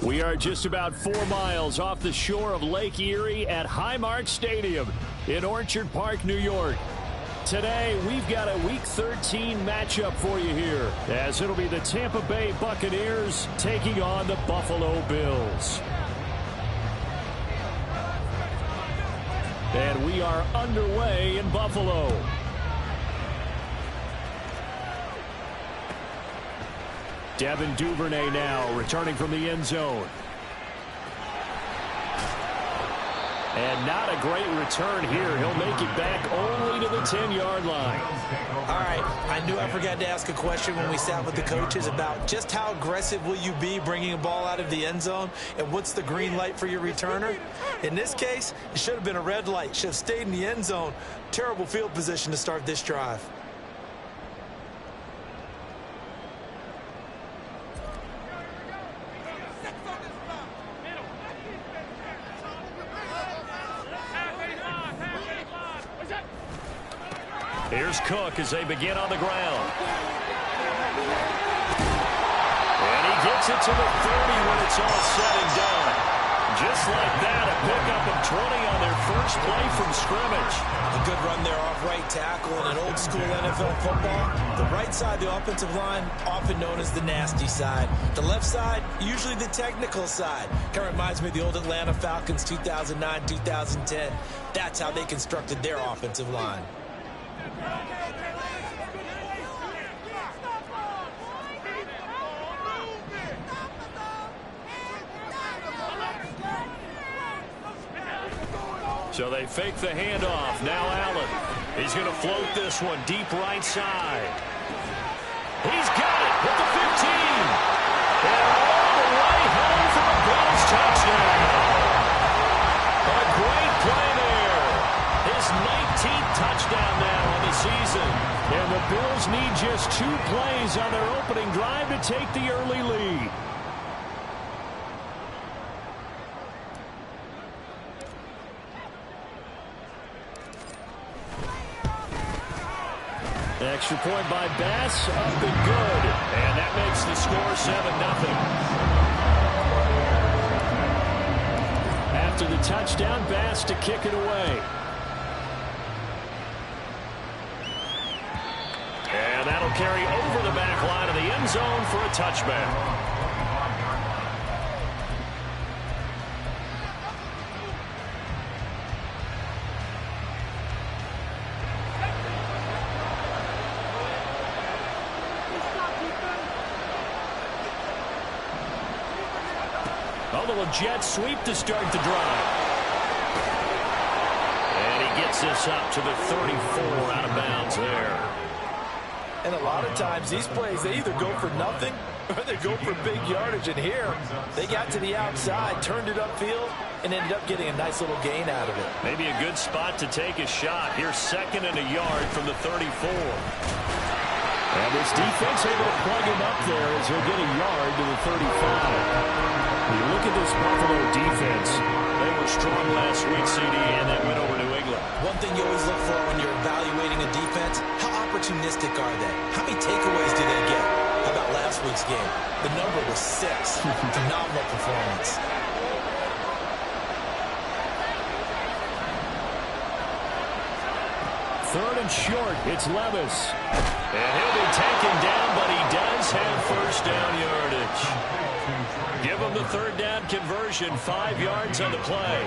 We are just about 4 miles off the shore of Lake Erie at Highmark Stadium in Orchard Park, New York. Today, we've got a Week 13 matchup for you here, as it'll be the Tampa Bay Buccaneers taking on the Buffalo Bills. And we are underway in Buffalo. Devin Duvernay now returning from the end zone. And not a great return here. He'll make it back only to the 10-yard line. All right, I knew I forgot to ask a question when we sat with the coaches about just how aggressive will you be bringing a ball out of the end zone, and what's the green light for your returner? In this case, it should have been a red light. Should have stayed in the end zone. Terrible field position to start this drive. Here's Cook as they begin on the ground. And he gets it to the 30 when it's all said and done. Just like that, a pickup of 20 on their first play from scrimmage. A good run there off right tackle in an old school NFL football. The right side of the offensive line, often known as the nasty side. The left side, usually the technical side. Kind of reminds me of the old Atlanta Falcons 2009-2010. That's how they constructed their offensive line. So they fake the handoff. Now Allen. He's going to float this one deep right side. He's got it at the 15. And all the way home for a Bills touchdown. A great play there. His 19th touchdown now on the season. And the Bills need just 2 plays on their opening drive to take the early lead. Extra point by Bass, up and good. And that makes the score 7-0. After the touchdown, Bass to kick it away. And that'll carry over the back line of the end zone for a touchback. A jet sweep to start the drive. And he gets this up to the 34 out of bounds there. And a lot of times these plays, they either go for nothing or they go for big yardage. And here, they got to the outside, turned it upfield, and ended up getting a nice little gain out of it. Maybe a good spot to take a shot. Here's 2nd and a yard from the 34. And this defense able to plug him up there as he'll get a yard to the 35. You look at this Buffalo defense. They were strong last week, CD, and that went over New England. One thing you always look for when you're evaluating a defense, how opportunistic are they? How many takeaways do they get? How about last week's game? The number was 6. Phenomenal performance. Third and short, it's Levis. And he'll be taken down, but he does have first down yardage. Give him the 3rd down conversion, 5 yards on the play.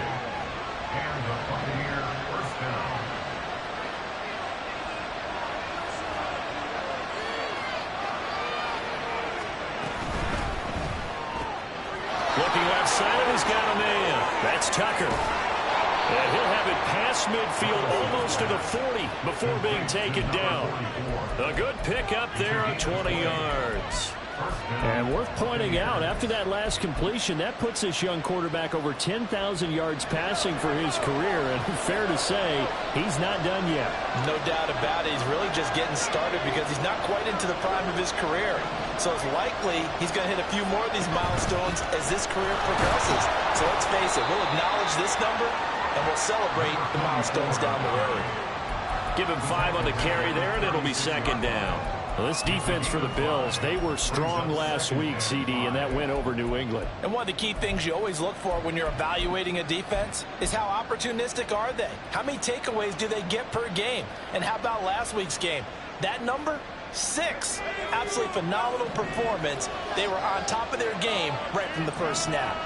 Looking left side, he's got a man. That's Tucker. And he'll have it past midfield, almost to the 40 before being taken down. A good pickup there on 20 yards. And worth pointing out, after that last completion, that puts this young quarterback over 10,000 yards passing for his career. And fair to say, he's not done yet. No doubt about it. He's really just getting started because he's not quite into the prime of his career. So it's likely he's going to hit a few more of these milestones as this career progresses. So let's face it, we'll acknowledge this number and we'll celebrate the milestones down the road. Give him 5 on the carry there, and it'll be 2nd down. Well, this defense for the Bills, they were strong last week, CD, and that win over New England. And one of the key things you always look for when you're evaluating a defense is how opportunistic are they? How many takeaways do they get per game? And how about last week's game? That number? 6. Absolutely phenomenal performance. They were on top of their game right from the first snap.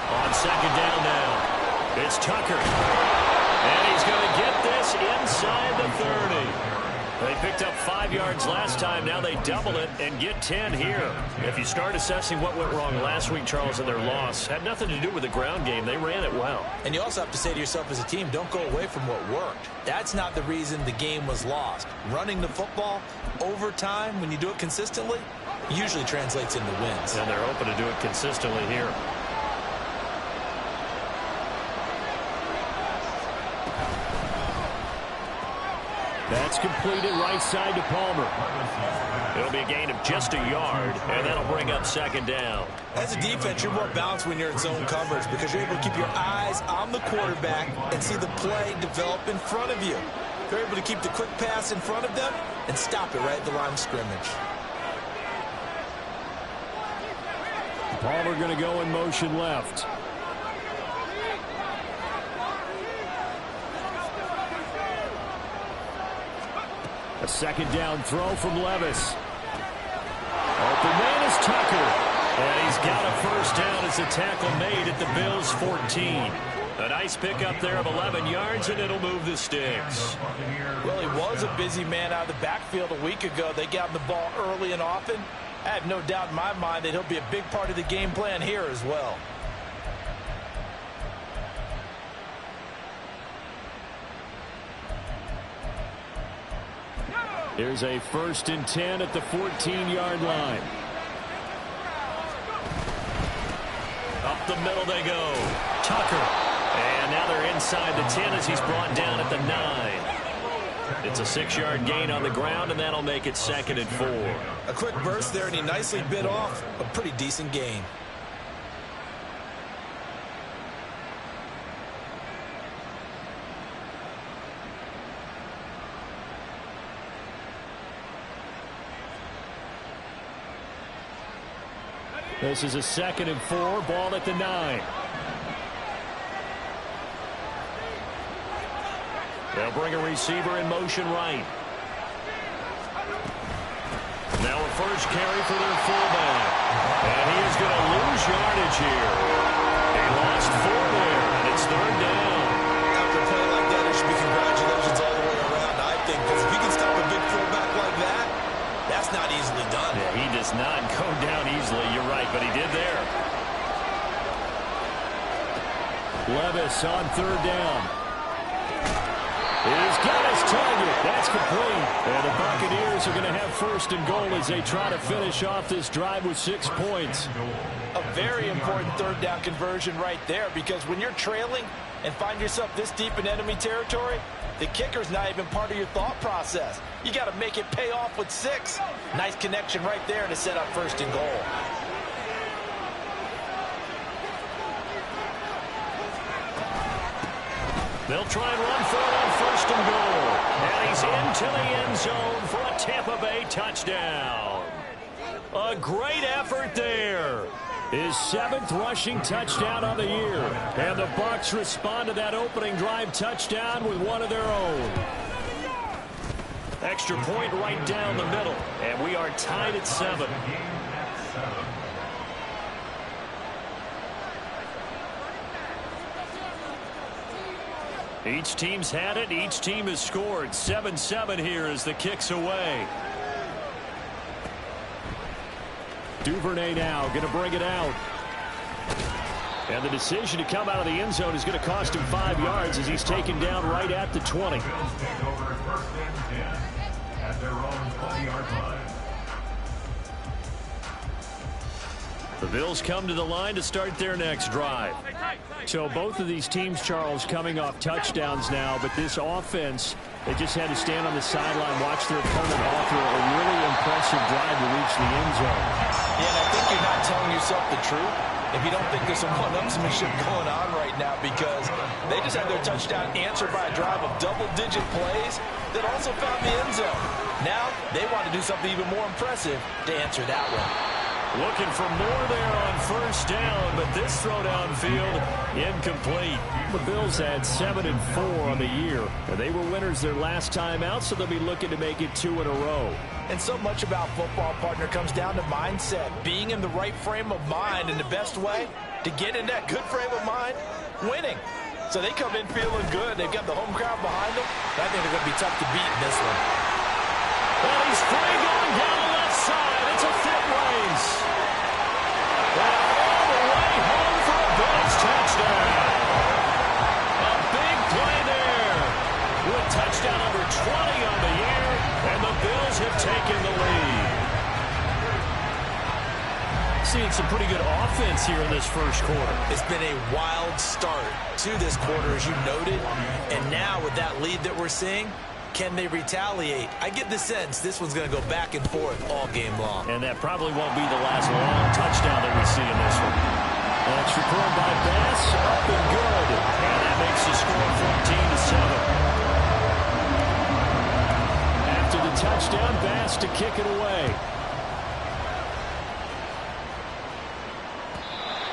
On second down now, it's Tucker. And he's going to get this inside the 30. They picked up 5 yards last time. Now they double it and get 10 here. If you start assessing what went wrong last week, Charles, in their loss, had nothing to do with the ground game. They ran it well. And you also have to say to yourself as a team, don't go away from what worked. That's not the reason the game was lost. Running the football over time, when you do it consistently, usually translates into wins. And they're open to do it consistently here. That's completed right side to Palmer. It'll be a gain of just a yard, and that'll bring up second down. As a defense, you're more balanced when you're in zone coverage because you're able to keep your eyes on the quarterback and see the play develop in front of you. You're able to keep the quick pass in front of them and stop it right at the line of scrimmage. Palmer going to go in motion left. A second down throw from Levis. Open man is Tucker. And he's got a first down as a tackle made at the Bills' 14. A nice pickup there of 11 yards, and it'll move the sticks. Well, he was a busy man out of the backfield a week ago. They got him the ball early and often. I have no doubt in my mind that he'll be a big part of the game plan here as well. Here's a 1st and 10 at the 14-yard line. Up the middle they go. Tucker. And now they're inside the 10 as he's brought down at the 9. It's a 6-yard gain on the ground, and that'll make it 2nd and 4. A quick burst there, and he nicely bit off a pretty decent gain. This is a 2nd and 4, ball at the 9. They'll bring a receiver in motion right. Now a first carry for their fullback. And he is going to lose yardage here. He lost 4 there, and it's 3rd down. After a play like that, it should be congratulations all the way around, I think, because if you can stop a big fullback like that, that's not easily done. Yeah, he does not go down easily. You're right, but he did there. Levis on 3rd down. He's got his target. That's complete. And the Buccaneers are going to have 1st and goal as they try to finish off this drive with 6 points. A very important 3rd down conversion right there, because when you're trailing and find yourself this deep in enemy territory, the kicker's not even part of your thought process. You got to make it pay off with 6. Nice connection right there to set up 1st and goal. They'll try and run for it on 1st and goal. And he's into the end zone for a Tampa Bay touchdown. A great effort there. His 7th rushing touchdown on the year. And the Bucs respond to that opening drive touchdown with one of their own. Extra point right down the middle. And we are tied at 7. Each team's had it. Each team has scored. 7-7 here as the kick's away. Duvernay now going to bring it out. And the decision to come out of the end zone is going to cost him 5 yards as he's taken down right at the 20. The Bills come to the line to start their next drive. So both of these teams, Charles, coming off touchdowns now, but this offense, they just had to stand on the sideline, watch their opponent offer a really impressive drive to reach the end zone. Yeah, and I think you're not telling yourself the truth. if you don't think there's some one-upsmanship going on right now, because they just had their touchdown answered by a drive of double-digit plays that also found the end zone. Now they want to do something even more impressive to answer that one. Looking for more there on first down, but this throw downfield incomplete. The Bills had 7-4 on the year. They were winners their last time out, so they'll be looking to make it 2 in a row. And so much about football, partner, comes down to mindset. Being in the right frame of mind, and the best way to get in that good frame of mind, winning. So they come in feeling good. They've got the home crowd behind them. I think they're going to be tough to beat in this one. Well, he's free going down the left side. It's a foot race. And all the way home for a Bills touchdown. A big play there. With touchdown number 20 on the year, and the Bills have taken the lead. Seeing some pretty good offense here in this first quarter. It's been a wild start to this quarter, as you noted. And now with that lead that we're seeing, can they retaliate? I get the sense this one's going to go back and forth all game long. And that probably won't be the last long touchdown that we see in this one. That's recorded by Bass, up and good. And that makes the score 14-7. After the touchdown, Bass to kick it away.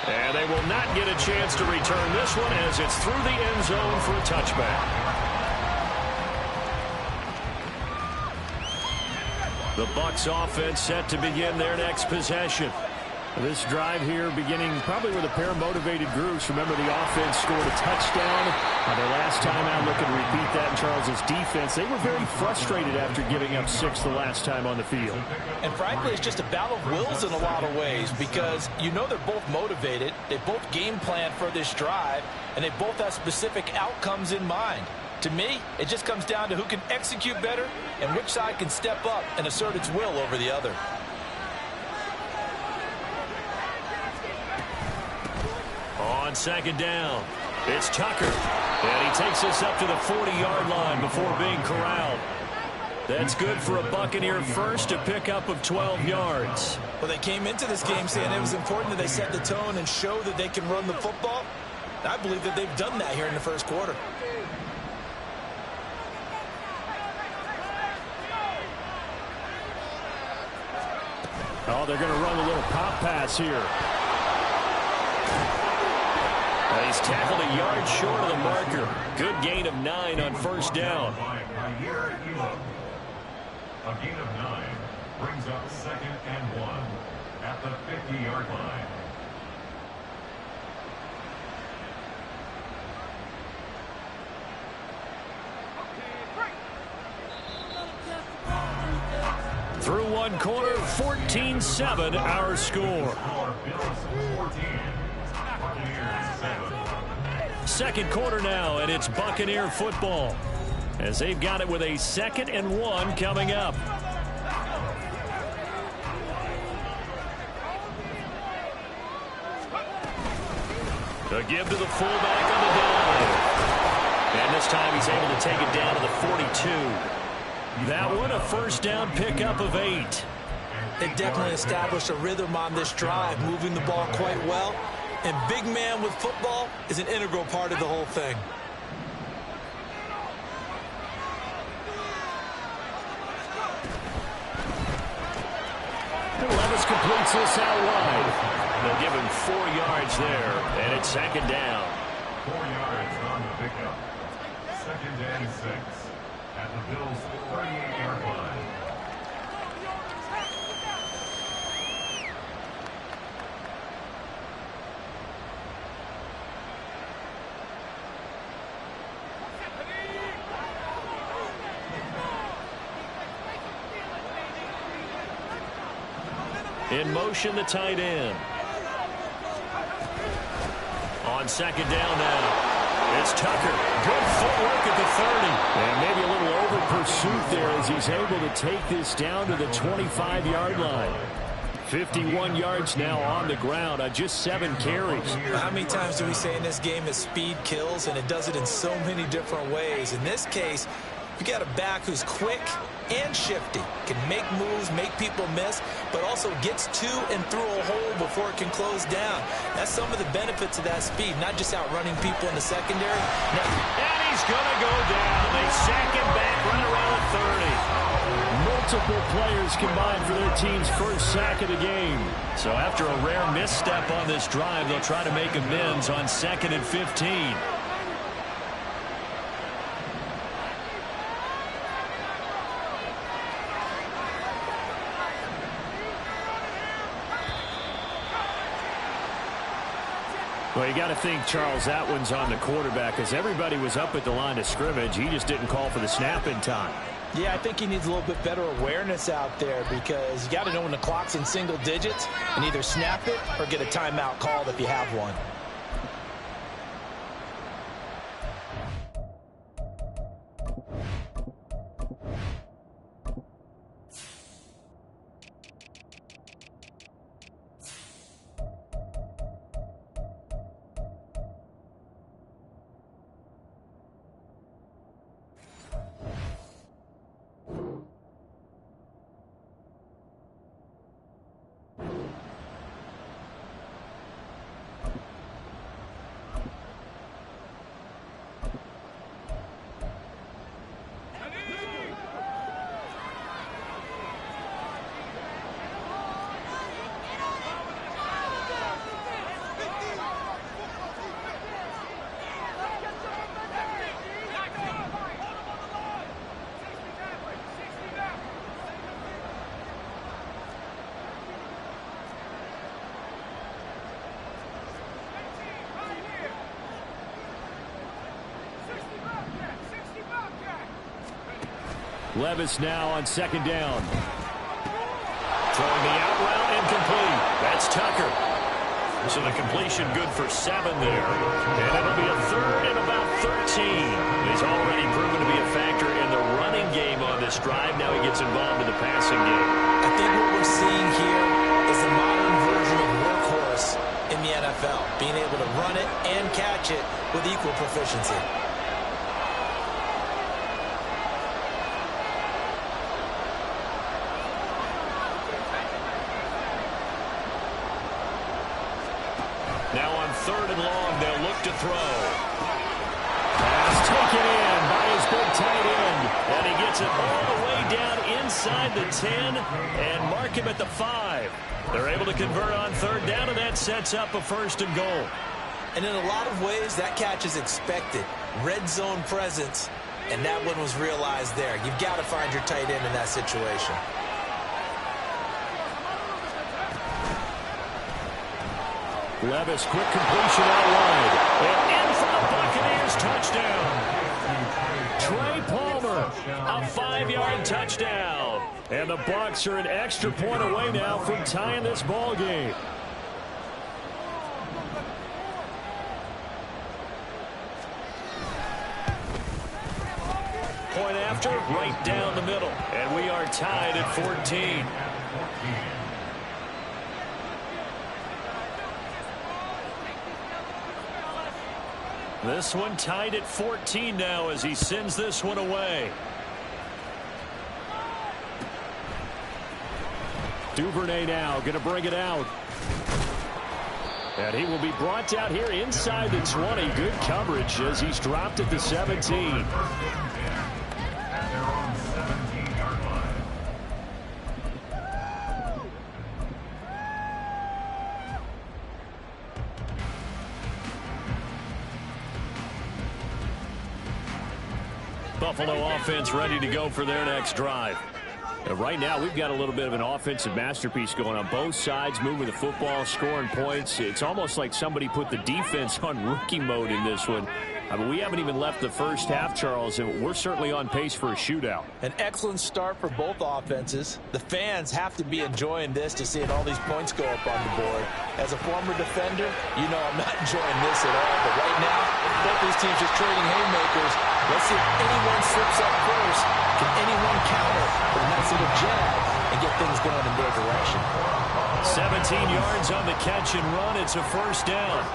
And they will not get a chance to return this one as it's through the end zone for a touchback. The Bucs offense set to begin their next possession. This drive here beginning probably with a pair of motivated groups. Remember, the offense scored a touchdown their last time out. Looking to repeat that in Charles's defense. They were very frustrated after giving up 6 the last time on the field. And frankly, it's just a battle of wills in a lot of ways, because you know they're both motivated. They both game plan for this drive, and they both have specific outcomes in mind. To me, it just comes down to who can execute better and which side can step up and assert its will over the other. On second down, it's Tucker. And he takes us up to the 40-yard line before being corralled. That's good for a Buccaneer first, a pickup of 12 yards. Well, they came into this game saying it was important that they set the tone and show that they can run the football. I believe that they've done that here in the first quarter. Oh, they're going to run a little pop pass here. He's tackled a yard short of the marker. Good gain of 9 on first down. A gain of 9 brings up 2nd and 1 at the 50-yard line. Through one quarter, 14-7 our score. Second quarter now, and it's Buccaneer football, as they've got it with a 2nd and 1 coming up. A give to the fullback on the dive. And this time he's able to take it down to the 42. That one a first down pickup of 8. They definitely established a rhythm on this drive, moving the ball quite well. And big man with football is an integral part of the whole thing. Levis completes this out wide. They'll give him 4 yards there, and it's 2nd down. 4 yards on the pickup. 2nd and 6 at the Bills' 38-yard line. In motion, the tight end. On 2nd down now, it's Tucker. Good footwork at the 30. And maybe a little over pursuit there as he's able to take this down to the 25-yard line. 51 yards now on the ground on just 7 carries. How many times do we say in this game that speed kills, and it does it in so many different ways? In this case, You got a back who's quick and shifty, can make moves, make people miss, but also gets to and through a hole before it can close down. That's some of the benefits of that speed, not just outrunning people in the secondary. And he's going to go down. They sack him back right around the 30. Multiple players combined for their team's first sack of the game. So after a rare misstep on this drive, they'll try to make amends on 2nd and 15. Well, you got to think, Charles, that one's on the quarterback because everybody was up at the line of scrimmage. He just didn't call for the snap in time. Yeah, I think he needs a little bit better awareness out there because you got to know when the clock's in single digits and either snap it or get a timeout called if you have one. Levis now on 2nd down. Throwing the out route incomplete. That's Tucker. So the completion good for 7 there. And it'll be a 3rd and about 13. He's already proven to be a factor in the running game on this drive. Now he gets involved in the passing game. I think what we're seeing here is a modern version of workhorse in the NFL. Being able to run it and catch it with equal proficiency. Now on 3rd and long, they'll look to throw. Pass taken in by his big tight end. And he gets it all the way down inside the 10 and mark him at the 5. They're able to convert on 3rd down, and that sets up a 1st and goal. And in a lot of ways, that catch is expected. Red zone presence, and that one was realized there. You've got to find your tight end in that situation. Levis, quick completion out wide. And in for the Buccaneers touchdown. Trey Palmer, a 5-yard touchdown. And the Bucs are an extra point away now from tying this ball game. Point after, right down the middle. And we are tied at 14. This one tied at 14 now as he sends this one away. Duvernay now going to bring it out. And he will be brought down here inside the 20. Good coverage as he's dropped at the 17. Buffalo offense ready to go for their next drive. Right now, we've got a little bit of an offensive masterpiece going on. Both sides moving the football, scoring points. It's almost like somebody put the defense on rookie mode in this one. I mean, we haven't even left the first half, Charles, and we're certainly on pace for a shootout. An excellent start for both offenses. The fans have to be enjoying this to seeing all these points go up on the board. As a former defender, you know I'm not enjoying this at all. But right now, both these teams just trading haymakers. Let's see if anyone slips up first. Can anyone counter with a nice little jab and get things going in their direction? 17 yards on the catch and run. It's a 1st down.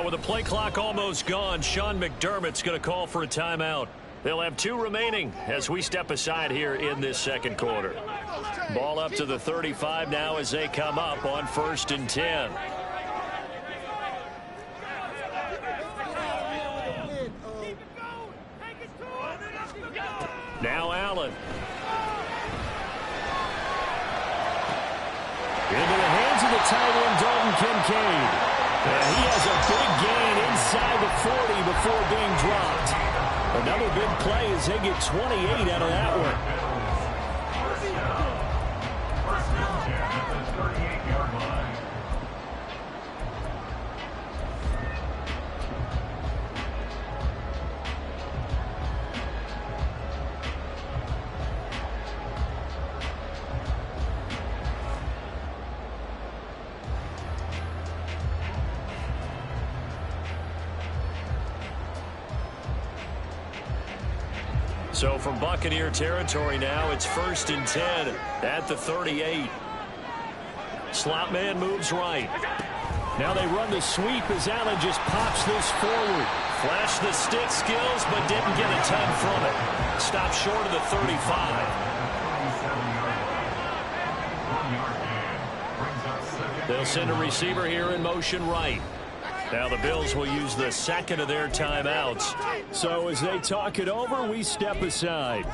Now with the play clock almost gone, Sean McDermott's going to call for a timeout. They'll have 2 remaining as we step aside here in this second quarter. Ball up to the 35 now as they come up on 1st and 10. Now Allen. Into the hands of the tight end, Dalton Kincaid. And he has a big gain inside the 40 before being dropped. Another big play as they get 28 out of that one. So from Buccaneer territory now, it's 1st and 10 at the 38. Slot man moves right. Now they run the sweep as Allen just pops this forward. Flashed the stick skills, but didn't get a ton from it. Stopped short of the 35. They'll send a receiver here in motion right. Now the Bills will use the second of their timeouts. So as they talk it over, we step aside.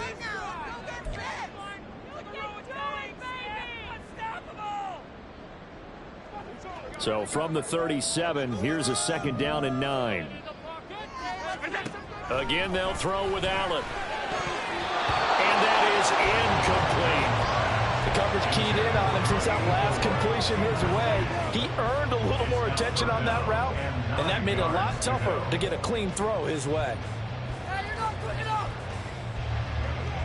So from the 37, here's a 2nd down and 9. Again, they'll throw with Allen. And that is incomplete. The coverage keyed in on him since that last completion his way. He earned a little more attention on that route, and that made it a lot tougher to get a clean throw his way.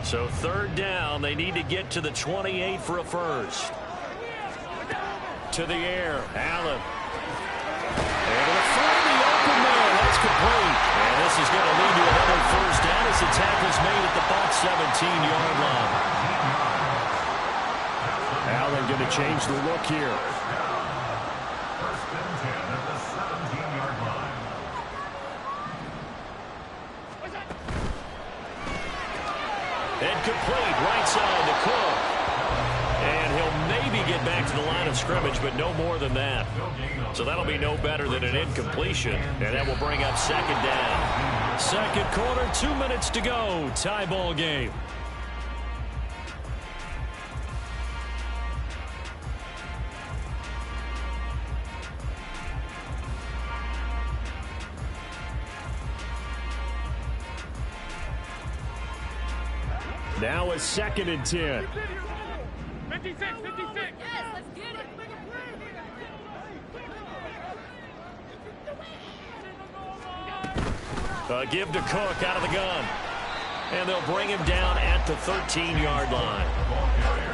So 3rd down, they need to get to the 28 for a first. To the air, Allen. Able to find the open man. That's complete. And this is going to lead to another first down as the tackle's made at the Bucs 17-yard line. Allen going to change the look here. 1st and 10 at the 17-yard line. Incomplete, right side to Cook. And he'll maybe get back to the line of scrimmage, but no more than that. So that'll be no better than an incompletion, and that will bring up 2nd down. Second quarter, 2 minutes to go. Tie ball game. Now a 2nd and 10. 56, 56. Yes, let's get it. Give to Cook out of the gun. And they'll bring him down at the 13-yard line.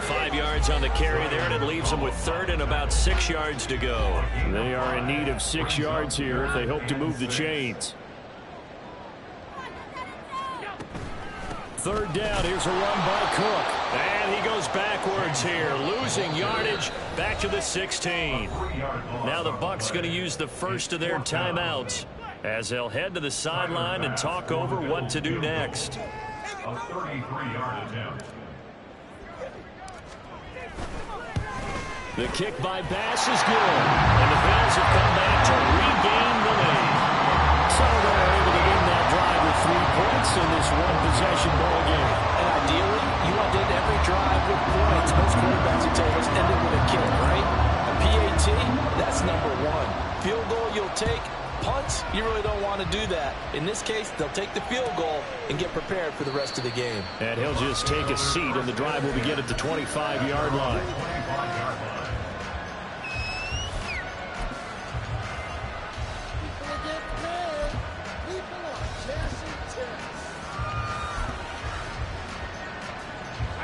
5 yards on the carry there, and it leaves them with 3rd and about 6 yards to go. They are in need of 6 yards here if they hope to move the chains. 3rd down, here's a run by Cook. And he goes backwards here, losing yardage back to the 16. Now the Bucs going to use the first of their timeouts as they'll head to the sideline and talk over what to do next. A 33-yard attempt. The kick by Bass is good. And the Bills have come back to regain the lead. So they're able to win that drive with 3 points in this one-possession ball game. And ideally, you want to end every drive with points. Most quarterbacks would tell us end it with a kick, right? A PAT, that's number 1. Field goal you'll take. Punts, you really don't want to do that. In this case, they'll take the field goal and get prepared for the rest of the game. And he'll just take a seat, and the drive will begin at the 25-yard line.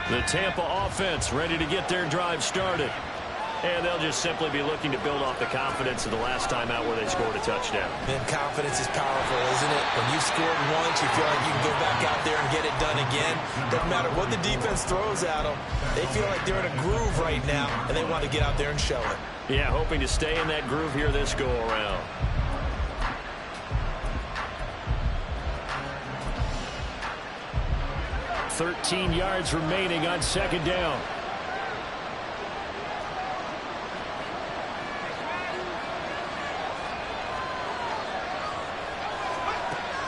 The Tampa offense ready to get their drive started. And they'll just simply be looking to build off the confidence of the last time out where they scored a touchdown. And confidence is powerful, isn't it? When you've scored once, you feel like you can go back out there and get it done again. Doesn't matter what the defense throws at them. They feel like they're in a groove right now, and they want to get out there and show it. Yeah, hoping to stay in that groove here this go-around. 13 yards remaining on second down.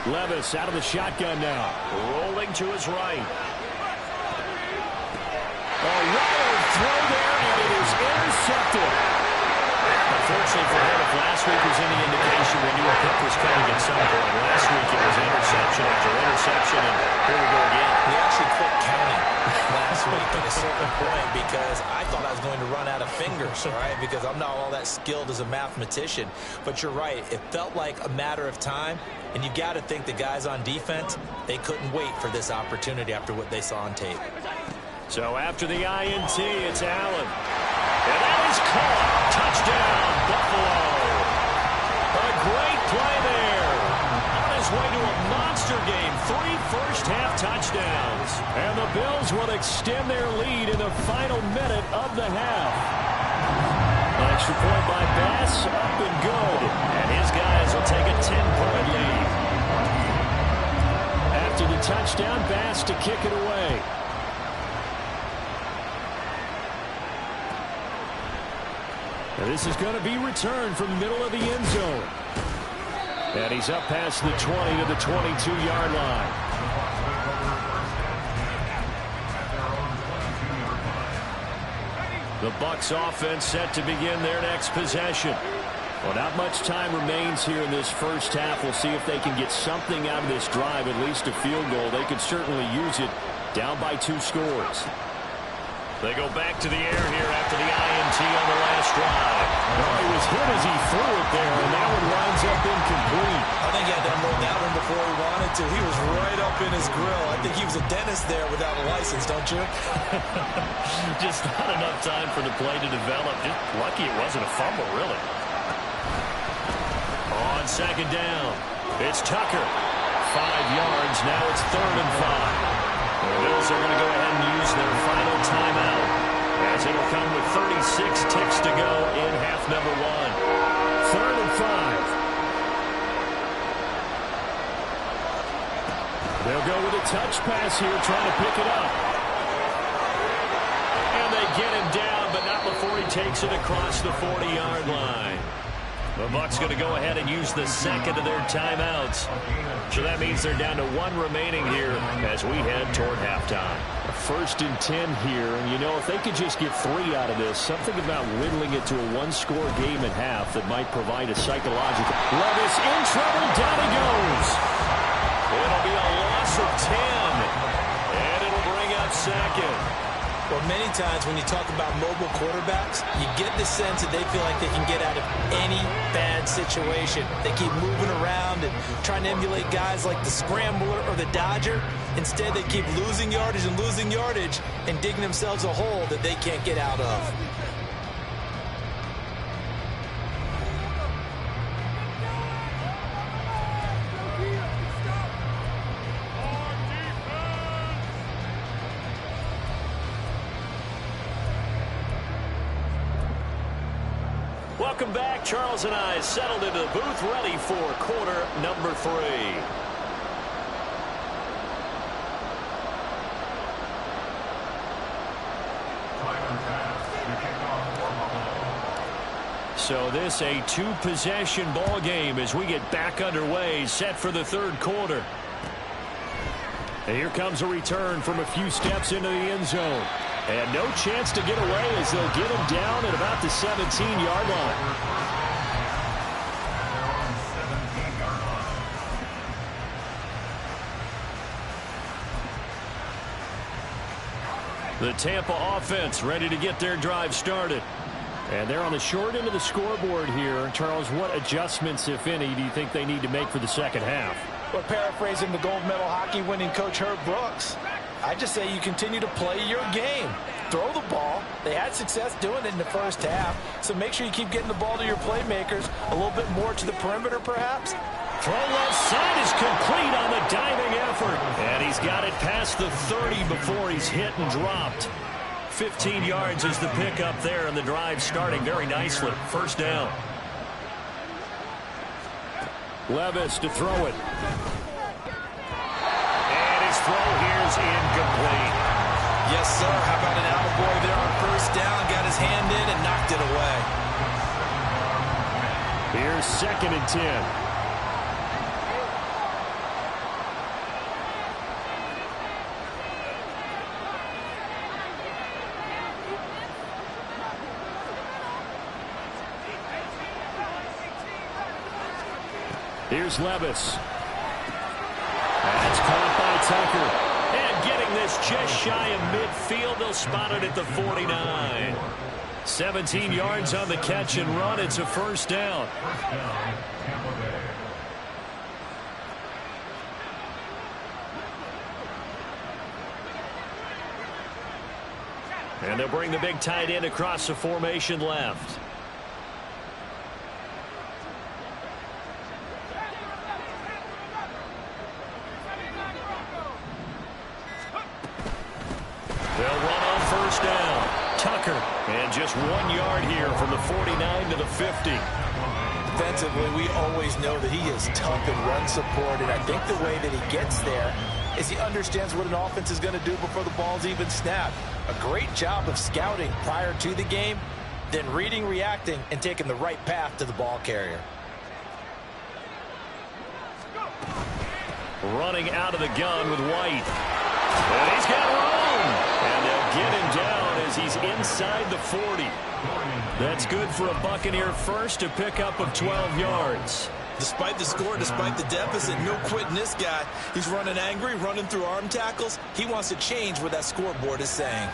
Levis out of the shotgun now. Rolling to his right. A wild throw there, and it is intercepted. Unfortunately for him, if last week was any indication, we knew a pick was coming at some point. Last week it was interception after interception, and here we go again. We actually quit counting last week at a certain point because I thought I was going to run out of fingers, all right, because I'm not all that skilled as a mathematician. But you're right. It felt like a matter of time, and you got to think the guys on defense, they couldn't wait for this opportunity after what they saw on tape. So after the INT, it's Allen. And that is caught. Touchdown, Buffalo. A great play there. On his way to a monster game. 3 first-half touchdowns. And the Bills will extend their lead in the final minute of the half. An extra point by Bass, up and good. And his guys will take a 10-point lead. After the touchdown, Bass to kick it away. This is going to be returned from the middle of the end zone. And he's up past the 20 to the 22-yard line. The Bucs offense set to begin their next possession. Well, not much time remains here in this first half. We'll see if they can get something out of this drive, at least a field goal. They could certainly use it down by 2 scores. They go back to the air here after the INT on the last drive. Well, he was hit as he threw it there, and that one winds up incomplete. I think he had to unload that one before he wanted to. He was right up in his grill. I think he was a dentist there without a license, don't you? Just not enough time for the play to develop. Just lucky it wasn't a fumble, really. On second down, it's Tucker. 5 yards. Now it's 3rd and 5. The Bills are going to go ahead and use their final timeout as it'll come with 36 ticks to go in half number 1. 3rd and 5. They'll go with a touch pass here, trying to pick it up. And they get him down, but not before he takes it across the 40-yard line. The Bucs going to go ahead and use the second of their timeouts. So that means they're down to 1 remaining here as we head toward halftime. 1st and 10 here, and you know, if they could just get 3 out of this, something about whittling it to a 1-score game at half that might provide a psychological. Levis in trouble, down he goes. It'll be a loss of 10, and it'll bring up 2nd. Well, many times when you talk about mobile quarterbacks, you get the sense that they feel like they can get out of any bad situation. They keep moving around and trying to emulate guys like the Scrambler or the Dodger. Instead, they keep losing yardage and digging themselves a hole that they can't get out of. Welcome back. Charles and I settled into the booth, ready for quarter number 3. So this a 2-possession ball game as we get back underway, set for the 3rd quarter. And here comes a return from a few steps into the end zone. And no chance to get away as they'll get him down at about the 17-yard line. The Tampa offense ready to get their drive started. And they're on the short end of the scoreboard here. Charles, what adjustments, if any, do you think they need to make for the second half? Well, paraphrasing the gold medal hockey winning coach Herb Brooks, I just say you continue to play your game. Throw the ball. They had success doing it in the first half, so make sure you keep getting the ball to your playmakers, a little bit more to the perimeter perhaps. Throw left side is complete on the diving effort. And he's got it past the 30 before he's hit and dropped. 15 yards is the pickup there, and the drive starting very nicely. 1st down. Levis to throw it. And his throw here is incomplete. Yes, sir. How about an attaboy there on first down? Got his hand in and knocked it away. Here's 2nd and 10. Here's Levis. That's caught by Tucker. And getting this just shy of midfield. They'll spot it at the 49. 17 yards on the catch and run. It's a first down. First down, Tampa Bay. And they'll bring the big tight end across the formation left. They'll run on first down. Tucker. And just 1 yard here from the 49 to the 50. Defensively, we always know that he is tough in run support, and I think the way that he gets there is he understands what an offense is going to do before the ball's even snapped. A great job of scouting prior to the game, then reading, reacting, and taking the right path to the ball carrier. Running out of the gun with White. And he's got room. And they'll get him down as he's inside the 40. That's good for a Buccaneer first, a pickup of 12 yards. Despite the score, despite the deficit, no quitting this guy. He's running angry, running through arm tackles. He wants to change what that scoreboard is saying.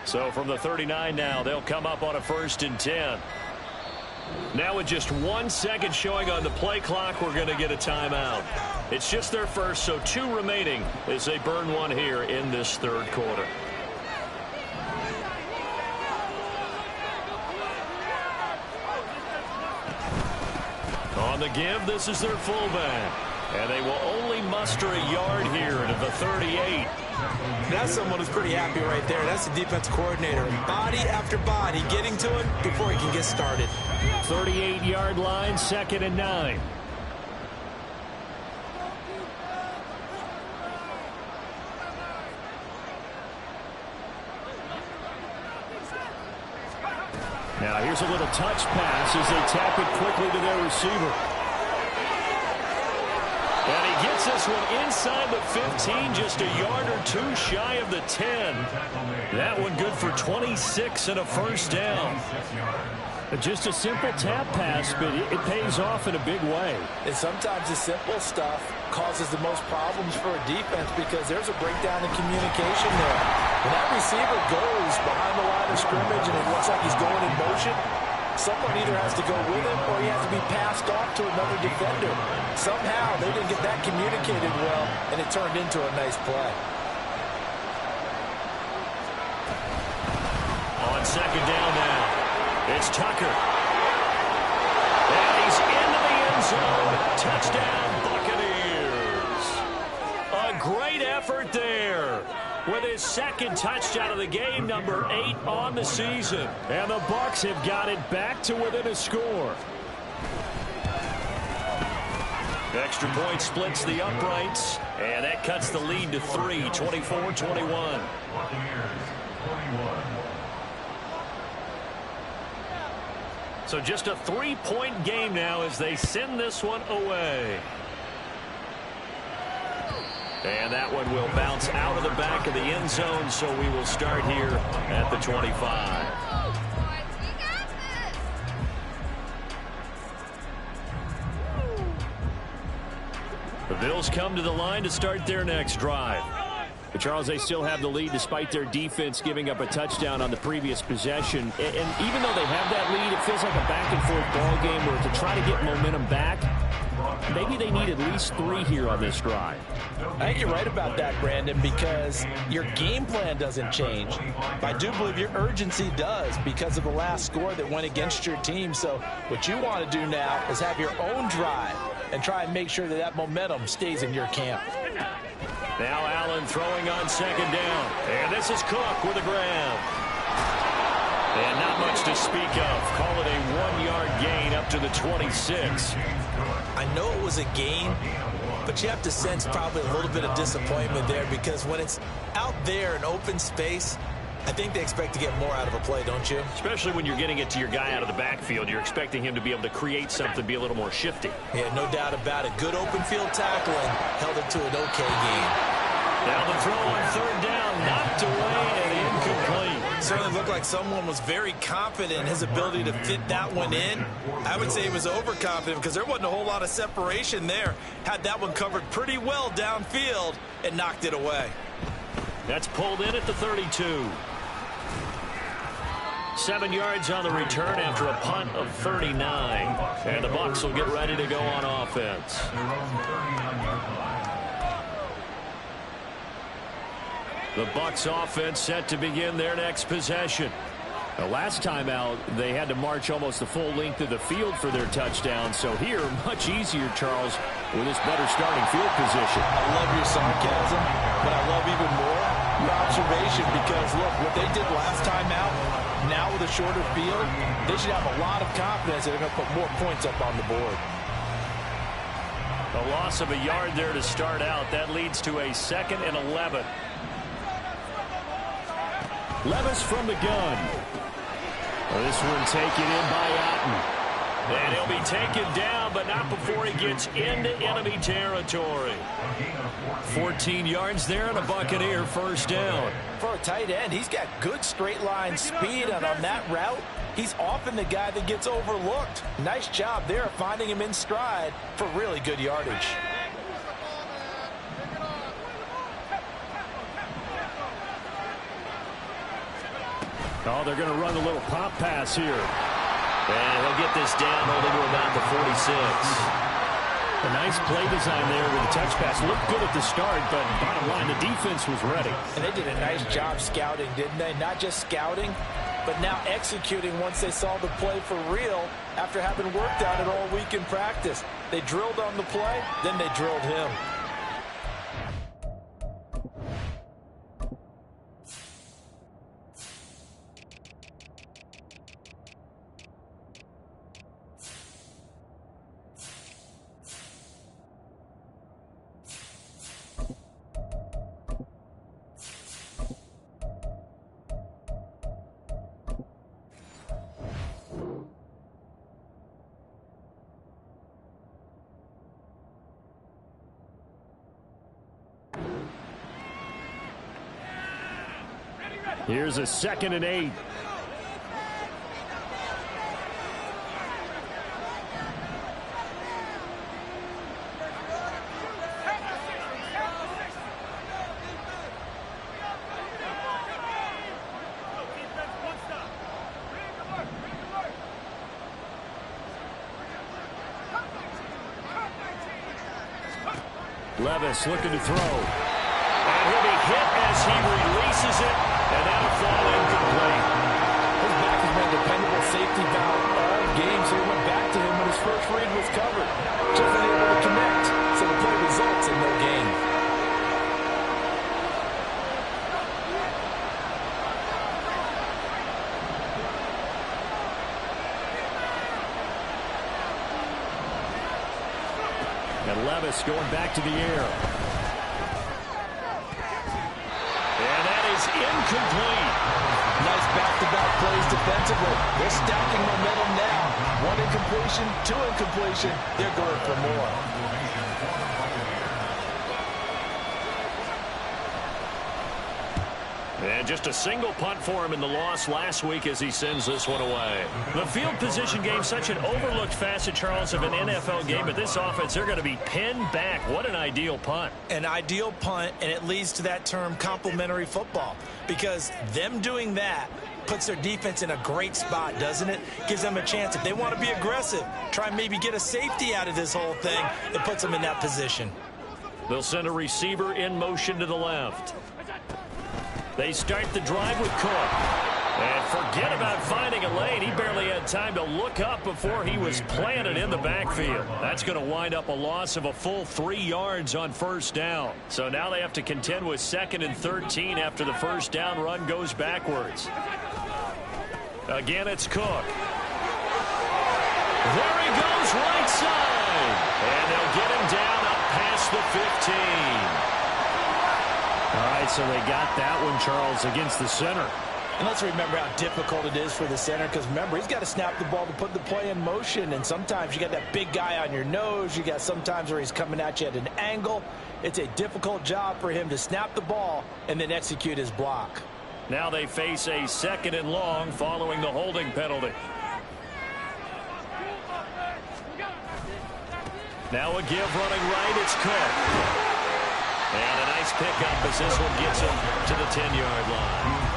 So from the 39 now, they'll come up on a 1st and 10. Now with just 1 second showing on the play clock, we're going to get a timeout. It's just their first, so 2 remaining as they burn one here in this 3rd quarter. On the give, this is their fullback. And they will only muster a yard here to the 38. That's someone who's pretty happy right there. That's the defense coordinator. Body after body getting to him before he can get started. 38-yard line, 2nd and 9. Now here's a little touch pass as they tap it quickly to their receiver. And he gets this one inside the 15, just a yard or 2 shy of the 10. That one good for 26 and a first down. Just a simple tap pass, but it pays off in a big way. And sometimes the simple stuff causes the most problems for a defense because there's a breakdown in communication there. When that receiver goes behind the line of scrimmage and it looks like he's going in motion, someone either has to go with him or he has to be passed off to another defender. Somehow they didn't get that communicated well, and it turned into a nice play. On 2nd down now, it's Tucker. And he's into the end zone. Touchdown, Buccaneers. A great effort there. With his 2nd touchdown of the game, number 8 on the season. And the Bucs have got it back to within a score. Extra point splits the uprights, and that cuts the lead to 3, 24-21. Buccaneers, 21. So just a 3-point game now as they send this one away. And that one will bounce out of the back of the end zone, so we will start here at the 25. The Bills come to the line to start their next drive. But Charles, they still have the lead despite their defense giving up a touchdown on the previous possession. And even though they have that lead, it feels like a back-and-forth ball game where to try to get momentum back, Maybe they need at least 3 here on this drive. I think you're right about that, Brandon, because your game plan doesn't change. I do believe your urgency does because of the last score that went against your team. So what you want to do now is have your own drive and try and make sure that that momentum stays in your camp. Now Allen throwing on 2nd down. And this is Cook with a grab. And not much to speak of. Call it a 1-yard gain up to the 26. I know it was a gain, but you have to sense probably a little bit of disappointment there because when it's out there in open space, I think they expect to get more out of a play, don't you? Especially when you're getting it to your guy out of the backfield. You're expecting him to be able to create something, be a little more shifty. Yeah, no doubt about it. Good open field tackling held it to an okay gain. Now the throw on 3rd down, knocked away and incomplete. Certainly looked like someone was very confident in his ability to fit that one in. I would say he was overconfident because there wasn't a whole lot of separation there. Had that one covered pretty well downfield and knocked it away. That's pulled in at the 32. 7 yards on the return after a punt of 39. And the Bucs will get ready to go on offense. The Bucs offense set to begin their next possession. The last time out, they had to march almost the full length of the field for their touchdown. So here, much easier, Charles, with this better starting field position. I love your sarcasm, but I love even more your observation because, look, what they did last time out, now with a shorter field, they should have a lot of confidence that they're going to put more points up on the board. A loss of a yard there to start out. That leads to a 2nd and 11. Levis from the gun. This one taken in by Otten. And he'll be taken down, but not before he gets into enemy territory. 14 yards there and a Buccaneer 1st down. For a tight end, he's got good straight line speed, and on that route, he's often the guy that gets overlooked. Nice job there finding him in stride for really good yardage. Oh, they're going to run a little pop pass here. And he'll get this down only to about the 46. A nice play design there with the touch pass. Looked good at the start, but bottom line, the defense was ready. And they did a nice job scouting, didn't they? Not just scouting, but now executing once they saw the play for real after having worked on it all week in practice. They drilled on the play, then they drilled him. Here's a 2nd and 8. Levis looking to throw. And he'll be hit as he releases it. And that'll fall incomplete. His back has been a dependable safety valve all game, so he went back to him when his first read was covered. Just unable to connect, so the play results in no gain. And Levis going back to the air. Incomplete. Nice back-to-back plays defensively. They're stacking momentum now. 1 incompletion, 2 incompletion. They're going for more. And just a single punt for him in the loss last week as he sends this one away. The field position game, such an overlooked facet, Charles, of an NFL game. But this offense, they're going to be pinned back. What an ideal punt. An ideal punt, and it leads to that term complementary football. Because them doing that Puts their defense in a great spot, doesn't it? Gives them a chance. If they want to be aggressive, try and maybe get a safety out of this whole thing, it puts them in that position. They'll send a receiver in motion to the left. They start the drive with Cook. And forget about finding a lane. He barely had time to look up before he was planted in the backfield. That's going to wind up a loss of a full 3 yards on first down. So now they have to contend with 2nd and 13 after the first down run goes backwards. Again, it's Cook. There he goes, right side. And they'll get him down up past the 15. All right, so they got that one, Charles, against the center. And let's remember how difficult it is for the center, because remember, he's got to snap the ball to put the play in motion, and sometimes you got that big guy on your nose. You got sometimes where he's coming at you at an angle. It's a difficult job for him to snap the ball and then execute his block. Now they face a 2nd and long following the holding penalty. Now a give running right, it's Cook. And a nice pickup as this one gets him to the 10-yard line.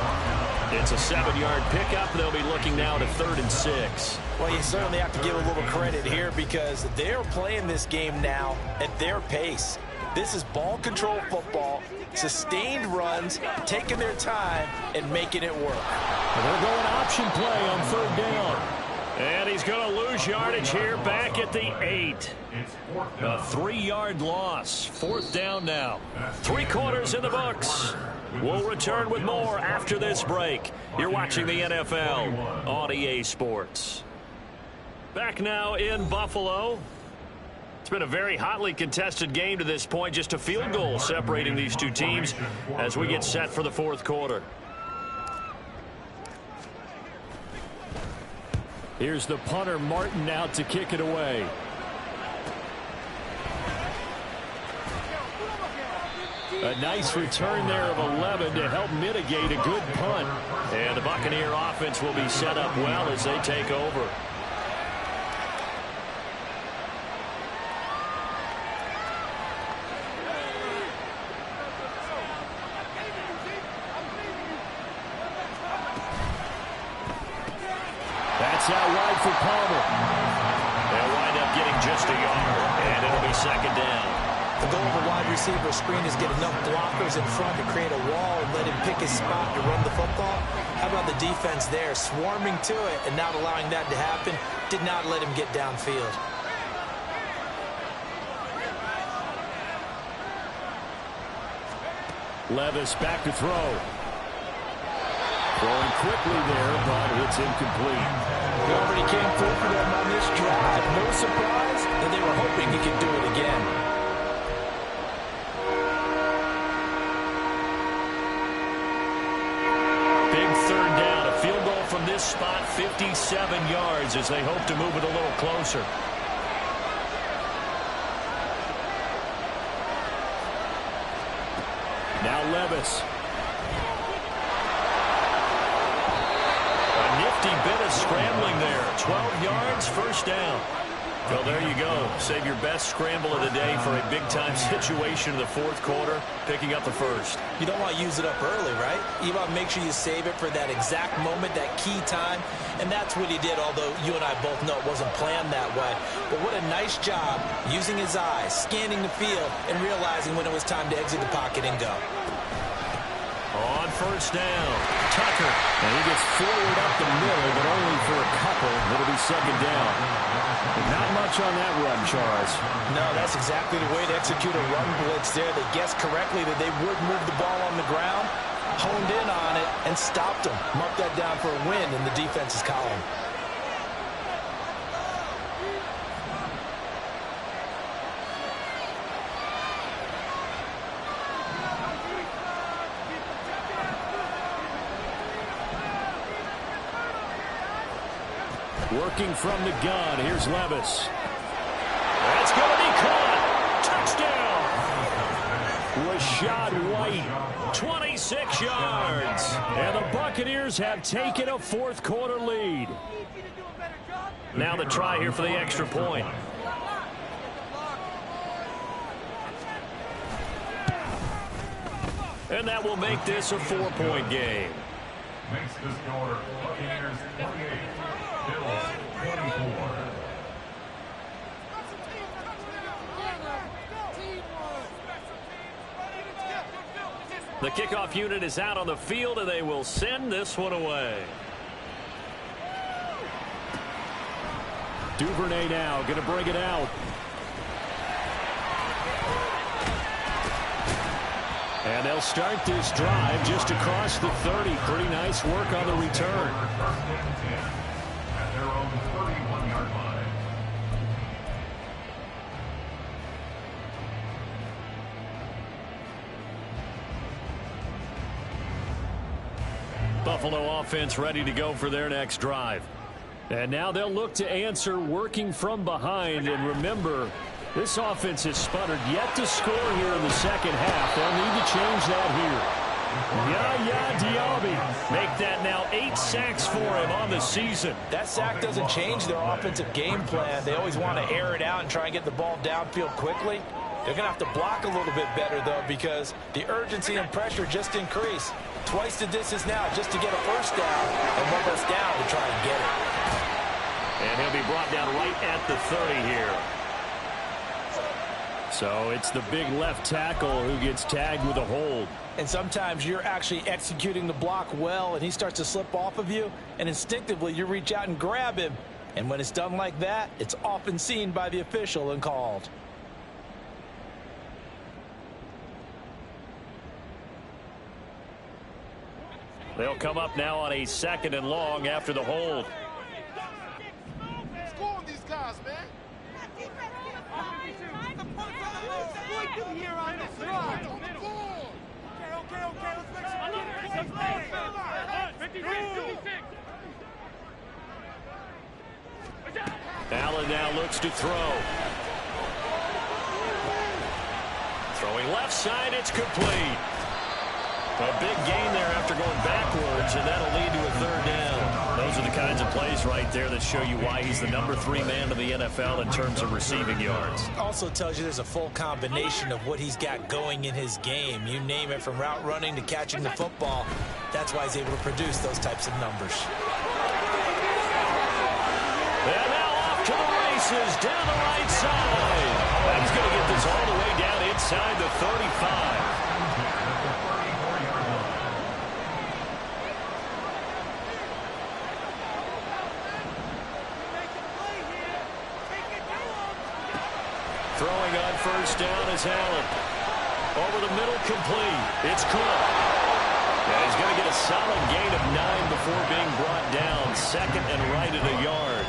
It's a 7-yard pickup. They'll be looking now to 3rd and 6. Well, you certainly have to give a little credit here because they're playing this game now at their pace. This is ball control football, sustained runs, taking their time, and making it work. They're going option play on 3rd down. And he's going to lose yardage here back at the 8. A 3-yard loss. 4th down now. 3 quarters in the books. We'll return with more after this break. You're watching the NFL on EA Sports. Back now in Buffalo. It's been a very hotly contested game to this point. Just a field goal separating these two teams as we get set for the 4th quarter. Here's the punter, Martin, out to kick it away. A nice return there of 11 to help mitigate a good punt. And the Buccaneer offense will be set up well as they take over. That's out wide for Palmer. They'll wind up getting just a yard, and it'll be 2nd down. The goal of a wide receiver screen is get enough blockers in front to create a wall and let him pick his spot to run the football. How about the defense there, swarming to it and not allowing that to happen? Did not let him get downfield. Levis back to throw. Throwing quickly there, but it's incomplete. He already came through for them on this drive. No surprise that they were hoping he could do it again. Big 3rd down. A field goal from this spot, 57 yards as they hope to move it a little closer. Now Levis. Nifty bit of scrambling there. 12 yards, 1st down. Well, there you go. Save your best scramble of the day for a big-time situation in the 4th quarter, picking up the 1st. You don't want to use it up early, right? You want to make sure you save it for that exact moment, that key time, and that's what he did, although you and I both know it wasn't planned that way. But what a nice job using his eyes, scanning the field, and realizing when it was time to exit the pocket and go. On 1st down, Tucker. And he gets forward up the middle, but only for a couple. It'll be 2nd down. Not much on that run, Charles. No, that's exactly the way to execute a run blitz there. They guessed correctly that they would move the ball on the ground, honed in on it, and stopped them. Marked that down for a win in the defense's column. Working from the gun. Here's Levis. That's going to be caught. Touchdown. Rashad White, 26 yards. And the Buccaneers have taken a 4th quarter lead. Now the try here for the extra point. And that will make this a 4-point game. Makes the score Buccaneers 28, Bills 24. The kickoff unit is out on the field, and they will send this one away. Duvernay now going to bring it out. And they'll start this drive just across the 30. Pretty nice work on the return. First and 10 at their own 31-yard line. Buffalo offense ready to go for their next drive. And now they'll look to answer working from behind. And remember, this offense has sputtered yet to score here in the second half. They'll need to change that here. Yaya Diaby make that now 8 sacks for him on the season. That sack doesn't change their offensive game plan. They always want to air it out and try and get the ball downfield quickly. They're going to have to block a little bit better, though, because the urgency and pressure just increase. Twice the distance now just to get a first down and one less down to try and get it. And he'll be brought down right at the 30 here. So it's the big left tackle who gets tagged with a hold. And sometimes you're actually executing the block well, and he starts to slip off of you, and instinctively you reach out and grab him. And when it's done like that, it's often seen by the official and called. They'll come up now on a 2nd and long after the hold. Score on these guys, man. Allen now looks to throw. Throwing left side, it's complete. A big gain there after going backwards, and that'll lead to a 3rd down. Those are the kinds of plays right there that show you why he's the number 3 man in the NFL in terms of receiving yards. Also tells you there's a full combination of what he's got going in his game. You name it, from route running to catching the football. That's why he's able to produce those types of numbers. And now off to the races down the right side. And he's going to get this all the way down inside the 35. Throwing on first down is Allen. Over the middle, complete. It's Cook. And he's going to get a solid gain of 9 before being brought down. 2nd and right at a yard.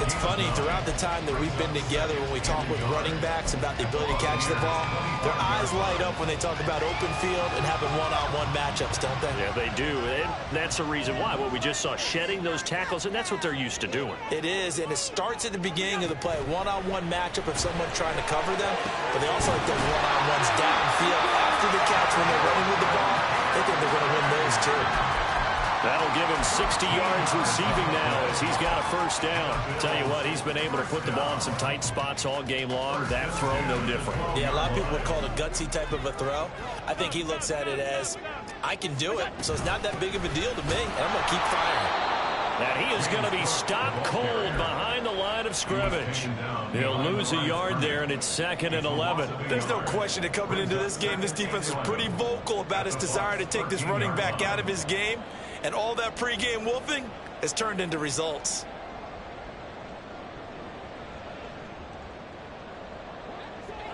It's funny, throughout the time that we've been together, when we talk with running backs about the ability to catch the ball, their eyes light up when they talk about open field and having one-on-one matchups, don't they? Yeah, they do. And that's the reason why. What we just saw, shedding those tackles, and that's what they're used to doing. It is, and it starts at the beginning of the play. One-on-one matchup of someone trying to cover them, but they also like those one-on-ones downfield after the catch when they're running with the ball. They think they're going to win those, too. That'll give him 60 yards receiving now as he's got a first down. Tell you what, he's been able to put the ball in some tight spots all game long. That throw, no different. Yeah, a lot of people would call it a gutsy type of a throw. I think he looks at it as, I can do it, so it's not that big of a deal to me, and I'm going to keep firing. And he is going to be stopped cold behind the line of scrimmage. He'll lose a yard there, and it's 2nd and 11. There's no question that coming into this game, this defense was pretty vocal about his desire to take this running back out of his game. And all that pregame wolfing has turned into results.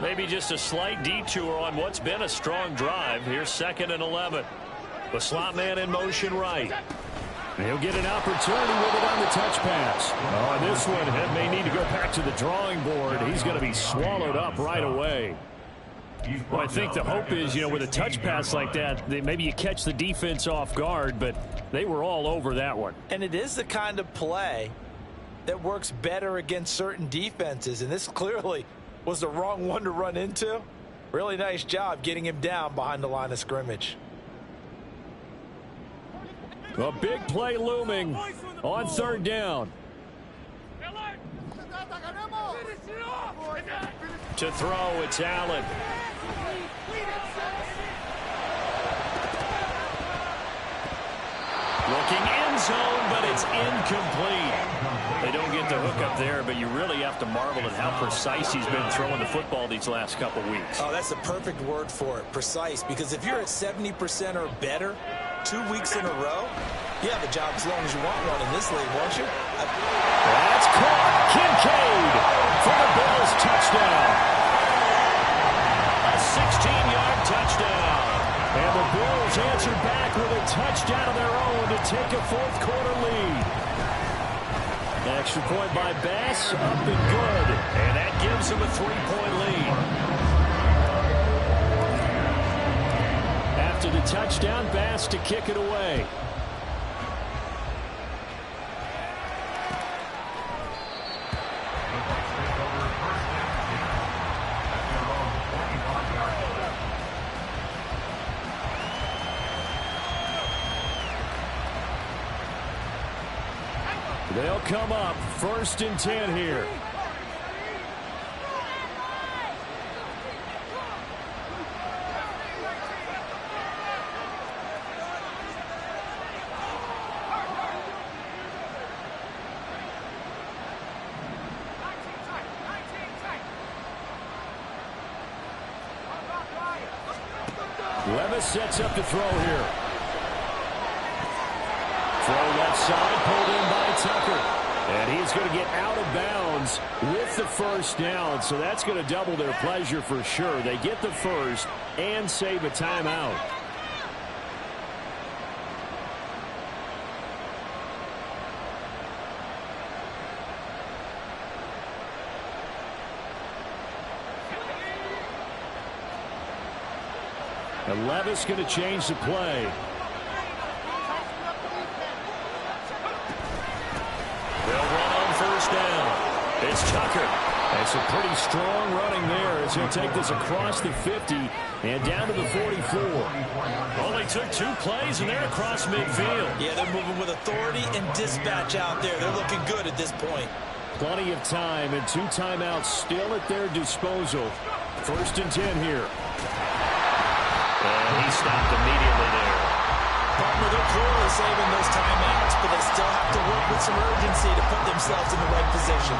Maybe just a slight detour on what's been a strong drive. Here's 2nd and 11. The slot man in motion right. He'll get an opportunity with it on the touch pass. On this one, he may need to go back to the drawing board. He's going to be swallowed up right away. Well, I think the hope is, with a touch pass like that, maybe you catch the defense off guard, but they were all over that one. And it is the kind of play that works better against certain defenses, and this clearly was the wrong one to run into. Really nice job getting him down behind the line of scrimmage. A big play looming on 3rd down. To throw, it's Allen. Looking end zone, but it's incomplete. They don't get the hook up there, but you really have to marvel at how precise he's been throwing the football these last couple weeks. Oh, that's the perfect word for it, precise. Because if you're at 70% or better 2 weeks in a row, you have a job as long as you want one in this league, won't you? That's caught. Kincaid for the Bills touchdown. A 16-yard touchdown. And the Bills answer back with a touchdown of their own to take a fourth-quarter lead. Extra point by Bass, up and good. And that gives them a 3-point lead. After the touchdown, Bass to kick it away. They'll come up 1st and 10 here. Levis sets up to throw here. Throw left side, pulled in by Tucker. And he's going to get out of bounds with the first down. So that's going to double their pleasure for sure. They get the first and save a timeout. And Levis going to change the play. Down. It's Tucker. That's a pretty strong running there as he'll take this across the 50 and down to the 44. Only took 2 plays and they're across midfield. Yeah, they're moving with authority and dispatch out there. They're looking good at this point. Plenty of time and 2 timeouts still at their disposal. 1st and 10 here. And he stopped immediately there. Partner, they're clearly saving those timeouts, but they still have to work with some urgency to put themselves in the right position.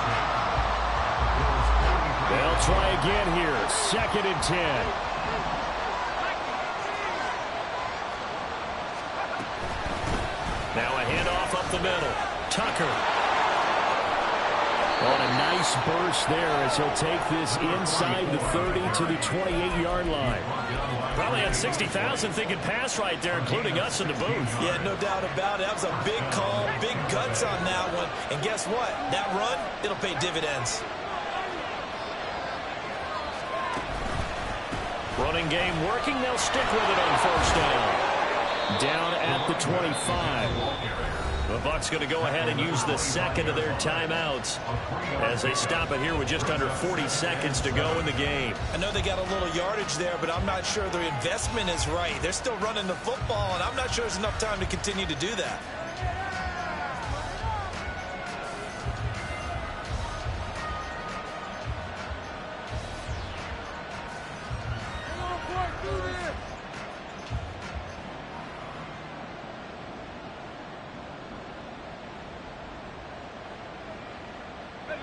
They'll try again here. 2nd and 10. Now a handoff up the middle. Tucker. On a nice burst there as he'll take this inside the 30 to the 28-yard line. Probably had 60,000 thinking pass right there, including us in the booth. Yeah, no doubt about it. That was a big call, big guts on that one. And guess what? That run, it'll pay dividends. Running game working. They'll stick with it on 1st down. Down at the 25. The Bucs going to go ahead and use the 2nd of their timeouts as they stop it here with just under 40 seconds to go in the game. I know they got a little yardage there, but I'm not sure their investment is right. They're still running the football, and I'm not sure there's enough time to continue to do that.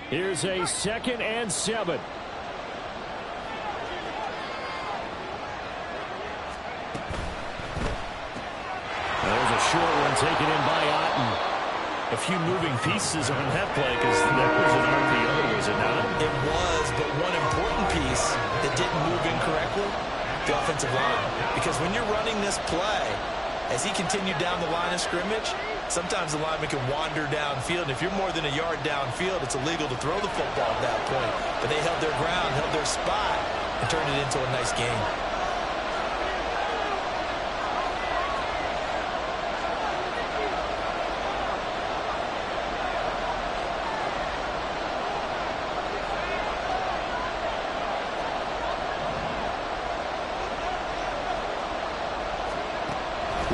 Here's a 2nd and 7. There's a short one taken in by Otten. A few moving pieces on that play because that was an RPO, was it not? It was, but one important piece that didn't move incorrectly, the offensive line. Because when you're running this play, as he continued down the line of scrimmage, sometimes the lineman can wander downfield. And if you're more than a yard downfield, it's illegal to throw the football at that point. But they held their ground, held their spot, and turned it into a nice game.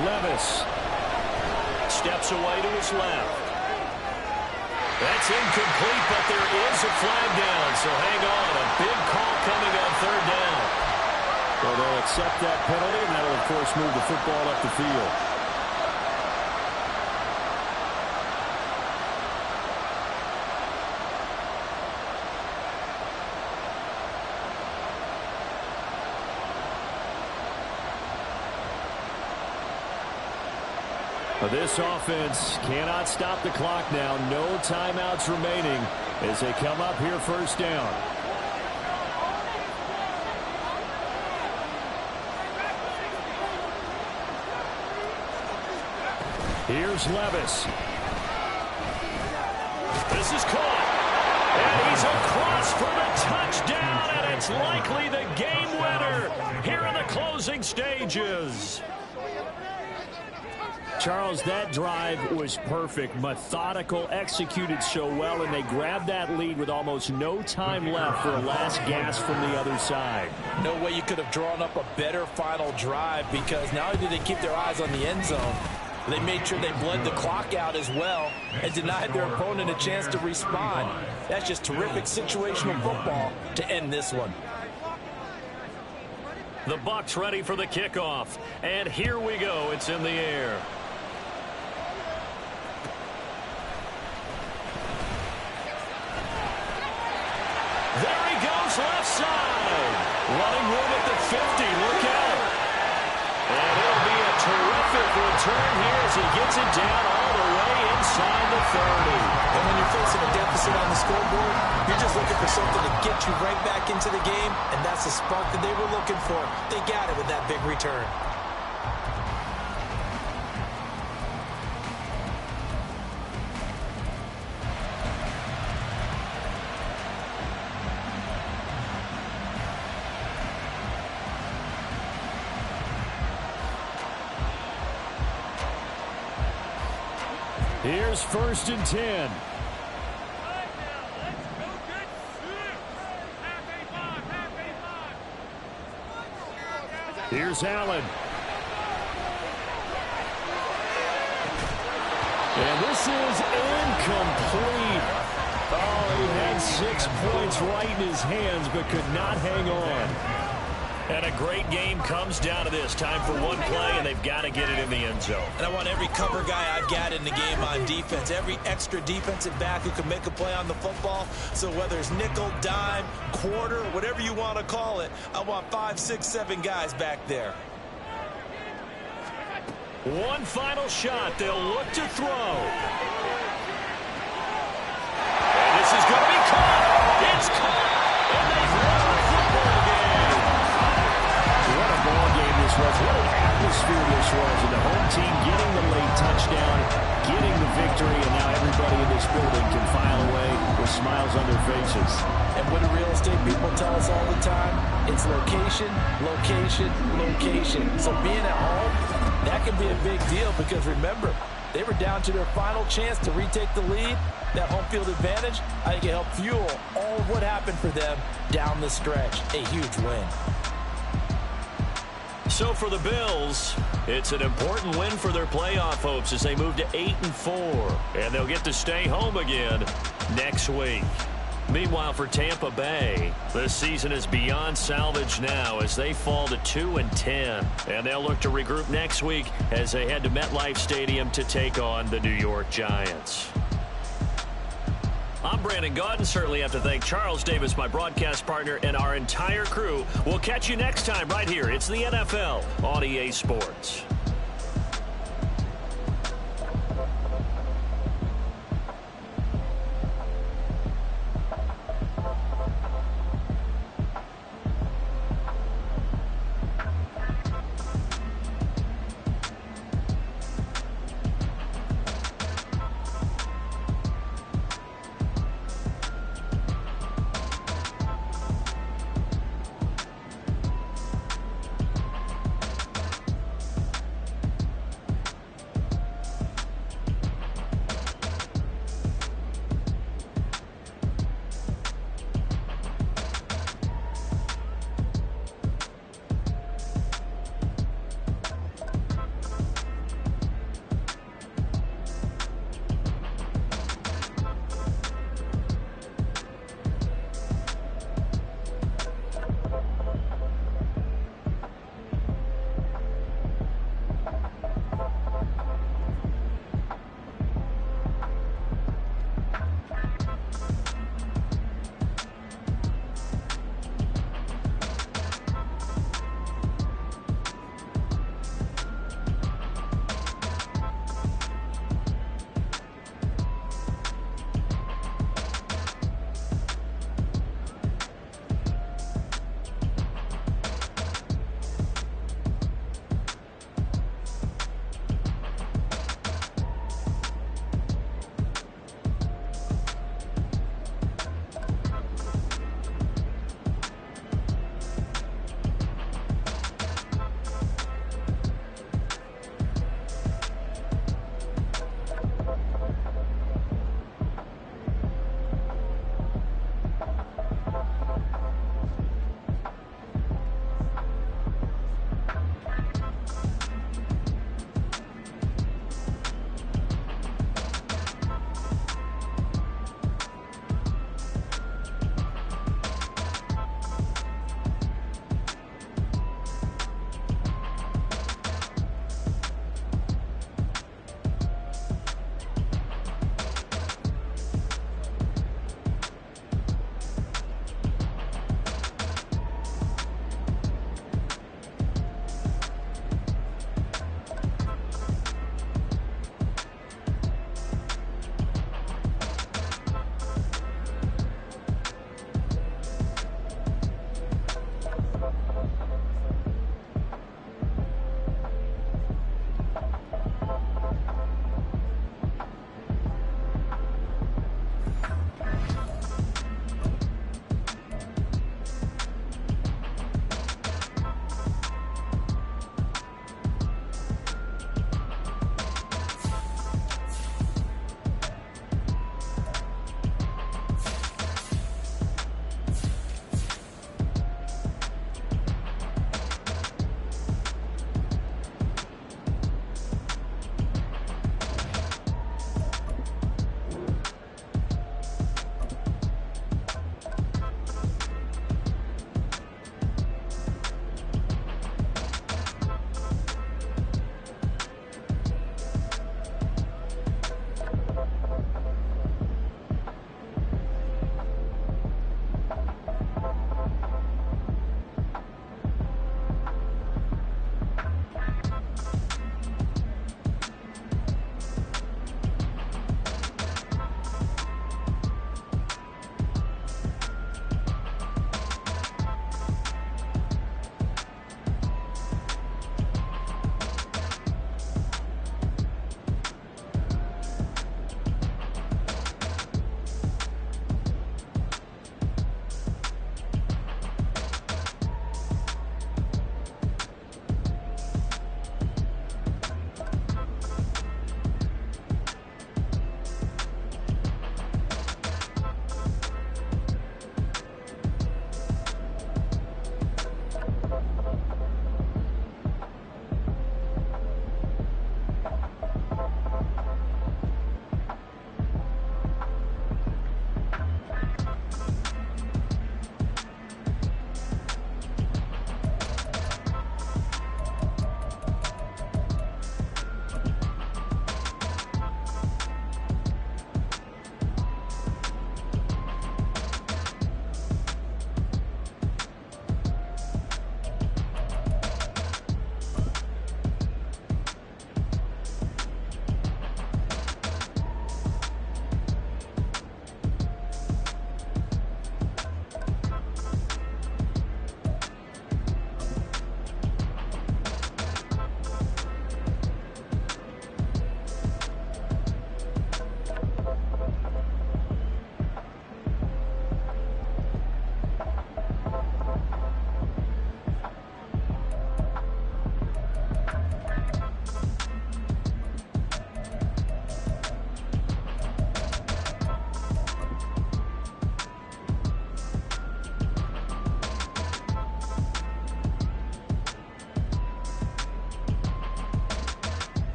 Levis steps away to his left. That's incomplete, but there is a flag down, so hang on. A big call coming on 3rd down. Well, they'll accept that penalty, and that'll, of course, move the football up the field. This offense cannot stop the clock now. No timeouts remaining as they come up here first down. Here's Levis. This is caught. And he's across for the touchdown, and it's likely the game winner here in the closing stages. Charles, that drive was perfect, methodical, executed so well, and they grabbed that lead with almost no time left for a last gasp from the other side. No way you could have drawn up a better final drive, because not only did they keep their eyes on the end zone, they made sure they bled the clock out as well and denied their opponent a chance to respond. That's just terrific situational football to end this one. The Bucs ready for the kickoff, and here we go. It's in the air. There he goes, left side. Running room at the 50. Look out. And it'll be a terrific return here as he gets it down all the way inside the 30. And when you're facing a deficit on the scoreboard, you're just looking for something to get you right back into the game, and that's the spark that they were looking for. They got it with that big return. Here's 1st and 10. Here's Allen. And this is incomplete. Oh, he had 6 points right in his hands, but could not hang on. And a great game comes down to this. Time for one play, and they've got to get it in the end zone. And I want every cover guy I've got in the game on defense, every extra defensive back who can make a play on the football. So whether it's nickel, dime, quarter, whatever you want to call it, I want 5, 6, 7 guys back there. One final shot. They'll look to throw. And this is going to be caught. It's caught. And they've won the football game. What a ball game this was. What an atmosphere this was. And the home team getting the late touchdown, getting the victory, and now everybody in this building can file away with smiles on their faces. And what do real estate people tell us all the time? It's location, location, location. So being at home, that can be a big deal, because remember, they were down to their final chance to retake the lead. That home field advantage, I think it helped fuel all of what happened for them down the stretch. A huge win. So for the Bills, it's an important win for their playoff hopes as they move to 8-4. And they'll get to stay home again next week. Meanwhile, for Tampa Bay, this season is beyond salvage now as they fall to 2-10. And they'll look to regroup next week as they head to MetLife Stadium to take on the New York Giants. I'm Brandon Gaudin. Certainly have to thank Charles Davis, my broadcast partner, and our entire crew. We'll catch you next time right here. It's the NFL on EA Sports.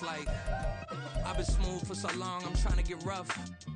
It's like I've been smooth for so long, I'm trying to get rough.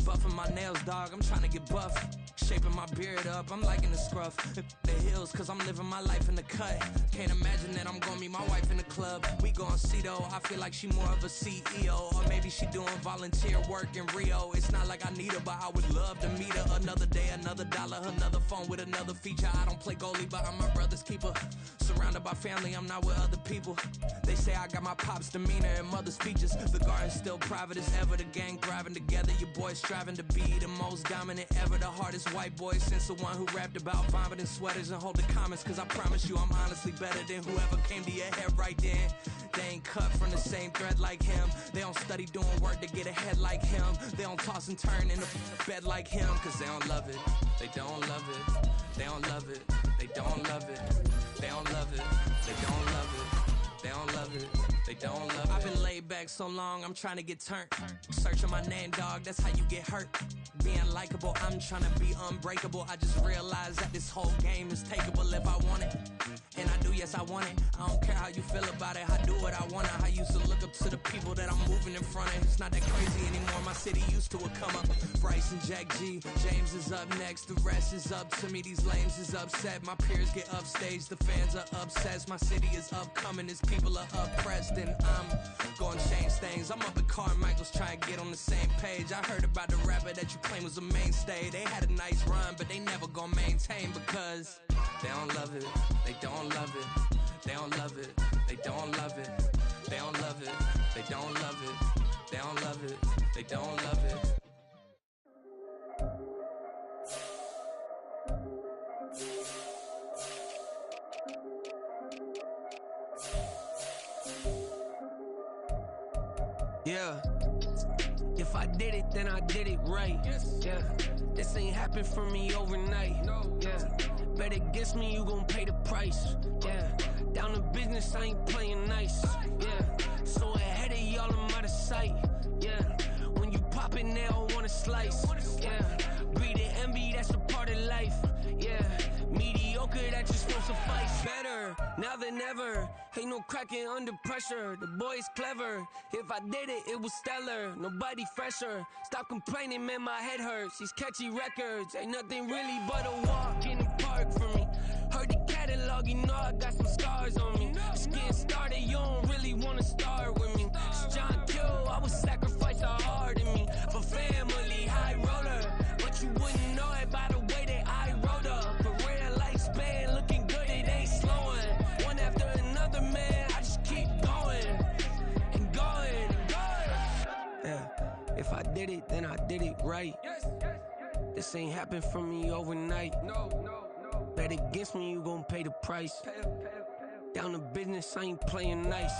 Buffing my nails, dog, I'm trying to get buff. Shaping my beard up, I'm liking the scruff. The hills, cause I'm living my life in the cut. Can't imagine that I'm gonna meet my wife in the club. We gon' see though, I feel like she more of a CEO. Or maybe she doing volunteer work in Rio. It's not like I need her, but I would love to meet her. Another day, another dollar, another phone with another feature. I don't play goalie, but I'm my brother's keeper. Surrounded by family, I'm not with other people. They say I got my pop's demeanor and mother's features. The garden's still private as ever. The gang thriving together. Your boys striving to be the most dominant ever. The hardest white boy since the one who rapped about vomiting sweaters and holding comments. Cause I promise you I'm honestly better than whoever came to your head right then. They ain't cut from the same thread like him. They don't study doing work to get ahead like him. They don't toss and turn in the bed like him. Cause they don't love it. They don't love it. They don't love it. They don't love it. They don't love it. They don't love it. They don't love it. They don't love it. I've been laid back so long, I'm trying to get turned. Searching my name, dog, that's how you get hurt. Being likable, I'm trying to be unbreakable. I just realized that this whole game is takeable if I want it. And I do, yes, I want it. I don't care how you feel about it. I do what I want. I used to look up to the people that I'm moving in front of. It's not that crazy anymore. My city used to a come up. Bryce and Jack G. James is up next. The rest is up to me. These lames is upset. My peers get upstage. The fans are obsessed. My city is upcoming. These people are oppressed. And I'm gonna change things. I'm up at Carmichael's trying to get on the same page. I heard about the rapper that you claim was a mainstay. They had a nice run, but they never gonna maintain because they don't love it. They don't love it. They don't love it. They don't love it. They don't love it. They don't love it. They don't love it. They don't love it. Yeah. If I did it, then I did it right. Yeah. This ain't happened for me overnight. Yeah. Bet against me, you gon' pay the price. Yeah. Down to business, I ain't playing nice. Yeah. So ahead of y'all, I'm out of sight. Yeah. When you pop it, they all wanna slice. Yeah. Greed and envy, that's a part of life. Yeah. Mediocre, that just won't suffice. Better now than ever. Ain't no cracking under pressure. The boy's clever. If I did it, it was stellar. Nobody fresher. Stop complaining, man, my head hurts. These catchy records ain't nothing really but a walk in the park for me. Heard the catalog, you know I got some scars on me. Just getting started, you don't really wanna start with me. It's John Kill, I would sacrifice a heart in me for family, high roller. But you wouldn't know it by the way that I wrote up. Career lifespan looking good, it ain't slowing. One after another, man, I just keep going and going and going. Yeah, if I did it, then I did it right. This ain't happened for me overnight. Bet against me, you gon' pay the price. Down to business, I ain't playing nice.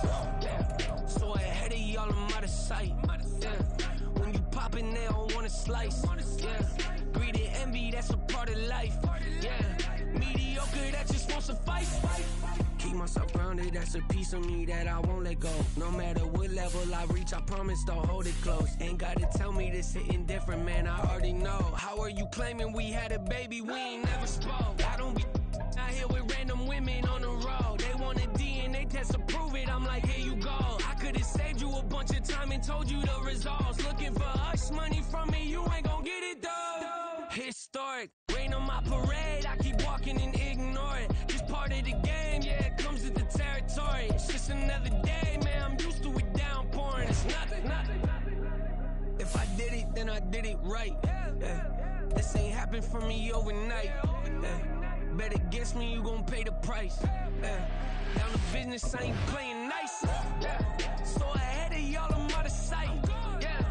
Yeah. So ahead of y'all, I'm out of sight. Yeah. When you poppin', they don't wanna slice. Yeah. Greed and envy, that's a part of life. Yeah. Mediocre, that just won't suffice. Keep myself grounded, that's a piece of me that I won't let go. No matter what level I reach, I promise to hold it close. Ain't gotta tell me this hitting different, man, I already know. How are you claiming we had a baby, we ain't never spoke? I don't be out here with random women on the road. They want a DNA test to prove it, I'm like, here you go. I could've saved you a bunch of time and told you the results. Looking for hush money from me, you ain't gon' get it though. Historic, rain on my parade, I keep walking and ignore it. Just part of the game, yeah, it comes with the territory. It's just another day, man, I'm used to it downpouring. It's nothing. If I did it, then I did it right. Yeah. This ain't happened for me overnight. Yeah. Bet against me, you gon' pay the price. Yeah. Down to business, I ain't playing nice. Yeah. So ahead of y'all, I'm out of sight. Yeah.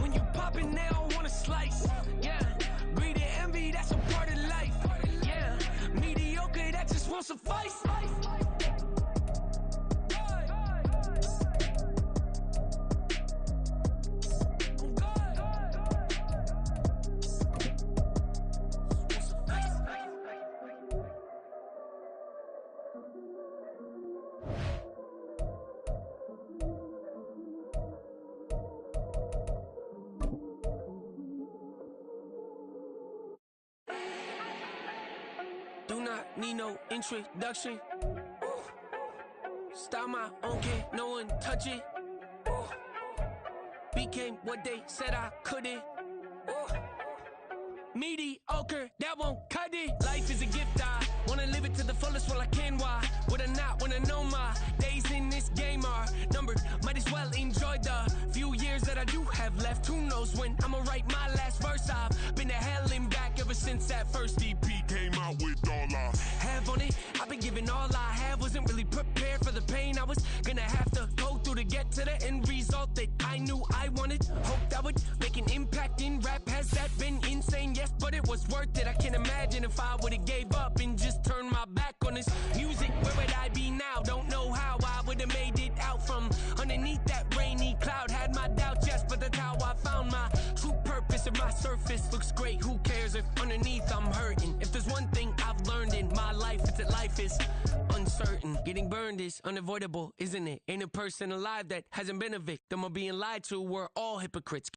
When you poppin', they don't wanna slice. Yeah. Greed and envy, that's a part of life. Yeah. Mediocre, that just won't suffice. Do not need no introduction. Style my own kid, no one touch it. became what they said I couldn't. Mediocre, that won't cut it. Life is a gift, I wanna live it to the fullest while I can. Why would I not wanna know my days in this game are numbered? Might as well enjoy the few years that I do have left. Who knows when I'ma write my last verse? I've been to hell and back ever since that first EP came out with all I have on it. I've been giving all I have, wasn't really prepared for the pain I was gonna have to go through to get to the end result that I knew I wanted. Hoped I would make an impact in rap. Has that been insane? Yes, but it was worth it. I can't imagine if I would've gave up and just turned my back on this music. Where would I be now? Don't know how I would've made it out from underneath that rainy cloud. Had my doubts, yes, but that's how I found my true purpose. If my surface looks great, who cares if underneath I'm hurting? If there's one thing I've learned in my life, it's that life is uncertain. Getting burned is unavoidable, isn't it? Ain't a person alive that hasn't been a victim of being lied to. We're all hypocrites.